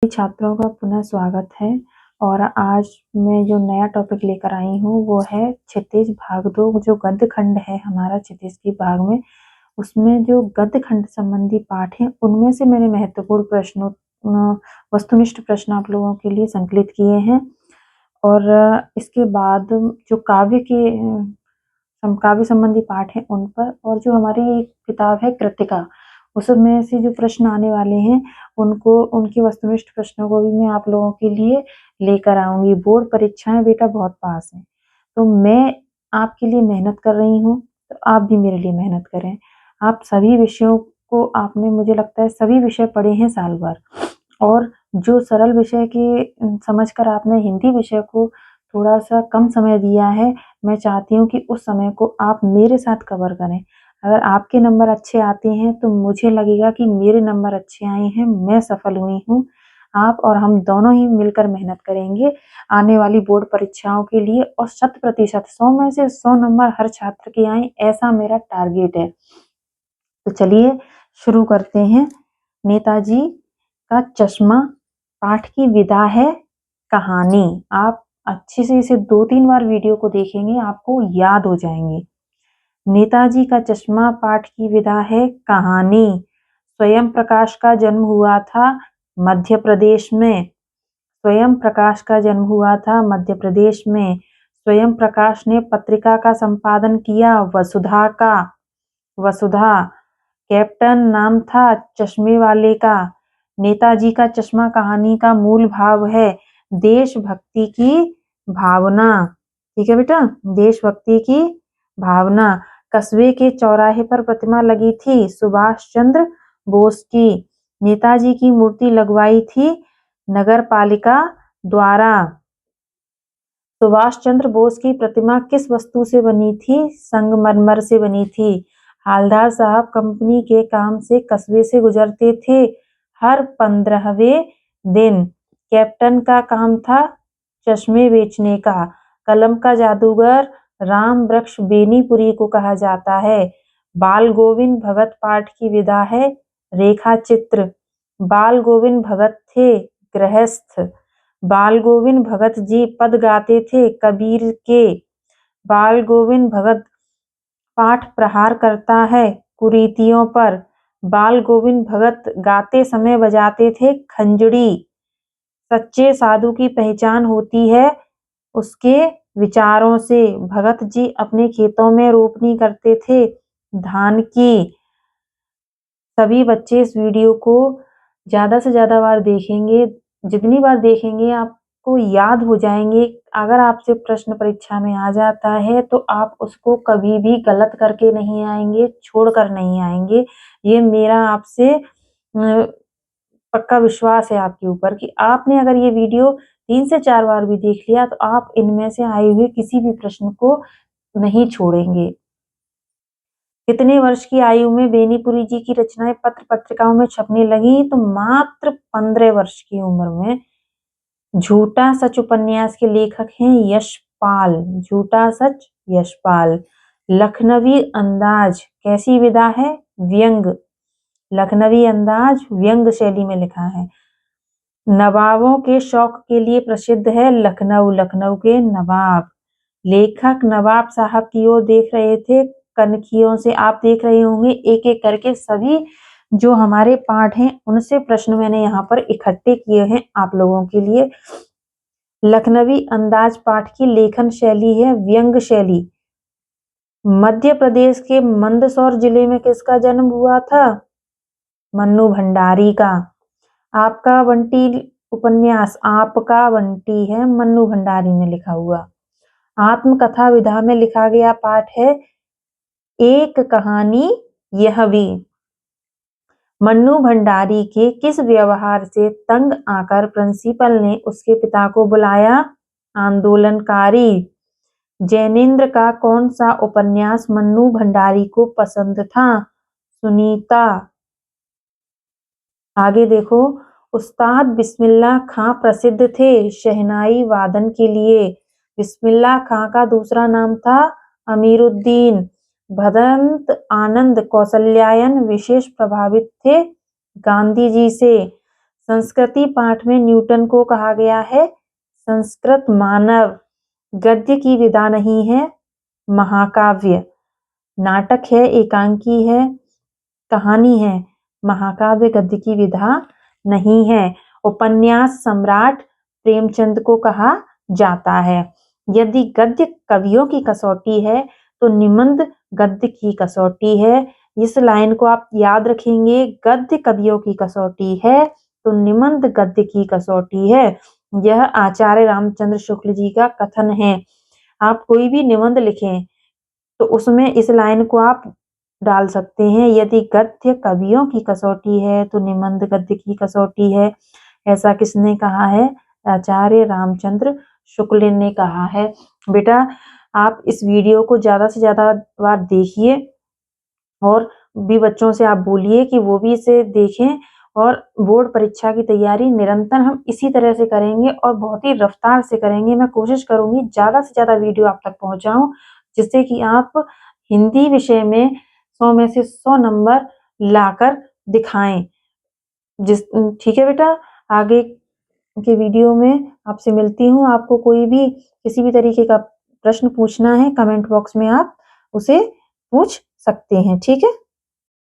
छात्रों का पुनः स्वागत है। और आज मैं जो नया टॉपिक लेकर आई हूँ वो है क्षितिज भाग 2। जो गद्य खंड है हमारा क्षितिज की भाग में, उसमें जो गद्य खंड संबंधी पाठ हैं उनमें से मैंने महत्वपूर्ण प्रश्नों वस्तुनिष्ठ प्रश्न आप लोगों के लिए संकलित किए हैं। और इसके बाद जो काव्य संबंधी पाठ है उन पर, और जो हमारी एक किताब है कृतिका, उसमें से जो प्रश्न आने वाले हैं उनको, उनके वस्तुनिष्ठ प्रश्नों को भी मैं आप लोगों के लिए लेकर आऊंगी। बोर्ड परीक्षाएं बेटा बहुत पास है, तो मैं आपके लिए मेहनत कर रही हूँ, तो आप भी मेरे लिए मेहनत करें। आप सभी विषयों को, आपने मुझे लगता है सभी विषय पढ़े हैं साल भर, और जो सरल विषय के समझकर आपने हिंदी विषय को थोड़ा सा कम समय दिया है, मैं चाहती हूँ कि उस समय को आप मेरे साथ कवर करें। अगर आपके नंबर अच्छे आते हैं तो मुझे लगेगा कि मेरे नंबर अच्छे आए हैं, मैं सफल हुई हूँ। आप और हम दोनों ही मिलकर मेहनत करेंगे आने वाली बोर्ड परीक्षाओं के लिए, और 100% 100 में से 100 नंबर हर छात्र के आए, ऐसा मेरा टारगेट है। तो चलिए शुरू करते हैं। नेताजी का चश्मा पाठ की विधा है कहानी। आप अच्छे से इसे 2-3 बार वीडियो को देखेंगे, आपको याद हो जाएंगे। नेताजी का चश्मा पाठ की विधा है कहानी। स्वयं प्रकाश का जन्म हुआ था मध्य प्रदेश में। स्वयं प्रकाश का जन्म हुआ था मध्य प्रदेश में। स्वयं प्रकाश ने पत्रिका का संपादन किया वसुधा का। वसुधा। कैप्टन नाम था चश्मे वाले का। नेताजी का चश्मा कहानी का मूल भाव है देशभक्ति की भावना। ठीक है बेटा, देशभक्ति की भावना। कस्बे के चौराहे पर प्रतिमा लगी थी सुभाष चंद्र बोस की। नेताजी की मूर्ति लगवाई थी नगर पालिका द्वारा। सुभाष चंद्र बोस की प्रतिमा किस वस्तु से बनी थी? संगमरमर से बनी थी। हालदार साहब कंपनी के काम से कस्बे से गुजरते थे हर 15वें दिन। कैप्टन का काम था चश्मे बेचने का। कलम का जादूगर राम वृक्ष बेनीपुरी को कहा जाता है। बाल गोविंद भगत पाठ की विधा है रेखा चित्र। बाल गोविंद भगत थे गृहस्थ। बाल गोविंद भगत जी पद गाते थे कबीर के। बाल गोविंद भगत पाठ प्रहार करता है कुरीतियों पर। बाल गोविंद भगत गाते समय बजाते थे खंजड़ी। सच्चे साधु की पहचान होती है उसके विचारों से। भगत जी अपने खेतों में रोपनी करते थे धान की। सभी बच्चे इस वीडियो को ज्यादा से ज्यादा बार देखेंगे, जितनी बार देखेंगे आपको याद हो जाएंगे। अगर आपसे प्रश्न परीक्षा में आ जाता है तो आप उसको कभी भी गलत करके नहीं आएंगे, छोड़कर नहीं आएंगे। ये मेरा आपसे पक्का विश्वास है आपके ऊपर कि आपने अगर ये वीडियो 3 से 4 बार भी देख लिया तो आप इनमें से आए हुए किसी भी प्रश्न को नहीं छोड़ेंगे। कितने वर्ष की आयु में बेनीपुरी जी की रचनाएं पत्र पत्रिकाओं में छपने लगी? तो मात्र 15 वर्ष की उम्र में। झूठा सच उपन्यास के लेखक हैं यशपाल। झूठा सच यशपाल। लखनवी अंदाज कैसी विधा है? व्यंग। लखनवी अंदाज व्यंग शैली में लिखा है। नवाबों के शौक के लिए प्रसिद्ध है लखनऊ। लखनऊ के नवाब। लेखक नवाब साहब की ओर देख रहे थे कनखियों से। आप देख रहे होंगे एक एक करके सभी जो हमारे पाठ हैं उनसे प्रश्न मैंने यहाँ पर इकट्ठे किए हैं आप लोगों के लिए। लखनवी अंदाज पाठ की लेखन शैली है व्यंग शैली। मध्य प्रदेश के मंदसौर जिले में किसका जन्म हुआ था? मन्नू भंडारी का। आपका बंटी उपन्यास आपका बंटी है मन्नू भंडारी ने लिखा हुआ। आत्मकथा विधा में लिखा गया पाठ है एक कहानी यह भी। मन्नू भंडारी के किस व्यवहार से तंग आकर प्रिंसिपल ने उसके पिता को बुलाया? आंदोलनकारी। जैनेन्द्र का कौन सा उपन्यास मन्नू भंडारी को पसंद था? सुनीता। आगे देखो, उस्ताद बिस्मिल्लाह खां प्रसिद्ध थे शहनाई वादन के लिए। बिस्मिल्लाह खां का दूसरा नाम था अमीरुद्दीन। भदंत आनंद कौशल्यायन विशेष प्रभावित थे गांधी जी से। संस्कृति पाठ में न्यूटन को कहा गया है संस्कृत मानव। गद्य की विधा नहीं है महाकाव्य। नाटक है, एकांकी है, कहानी है। महाकाव्य गद्य की विधा नहीं है। उपन्यास सम्राट प्रेमचंद को कहा जाता है। यदि गद्य कवियों की कसौटी है तो निबंध गद्य की कसौटी है। इस लाइन को आप याद रखेंगे, गद्य कवियों की कसौटी है तो निबंध गद्य की कसौटी है। यह आचार्य रामचंद्र शुक्ल जी का कथन है। आप कोई भी निबंध लिखें तो उसमें इस लाइन को आप डाल सकते हैं, यदि गद्य कवियों की कसौटी है तो निबंध गद्य की कसौटी है। ऐसा किसने कहा है? आचार्य रामचंद्र शुक्ल ने कहा है। बेटा आप इस वीडियो को ज्यादा से ज्यादा बार देखिए और भी बच्चों से आप बोलिए कि वो भी इसे देखें, और बोर्ड परीक्षा की तैयारी निरंतर हम इसी तरह से करेंगे और बहुत ही रफ्तार से करेंगे। मैं कोशिश करूंगी ज्यादा से ज्यादा वीडियो आप तक पहुंचाऊं, जिससे कि आप हिंदी विषय में 100 में से 100 नंबर लाकर दिखाएं। ठीक है बेटा, आगे के वीडियो में आपसे मिलती हूँ। आपको कोई भी किसी भी तरीके का प्रश्न पूछना है, कमेंट बॉक्स में आप उसे पूछ सकते हैं। ठीक है।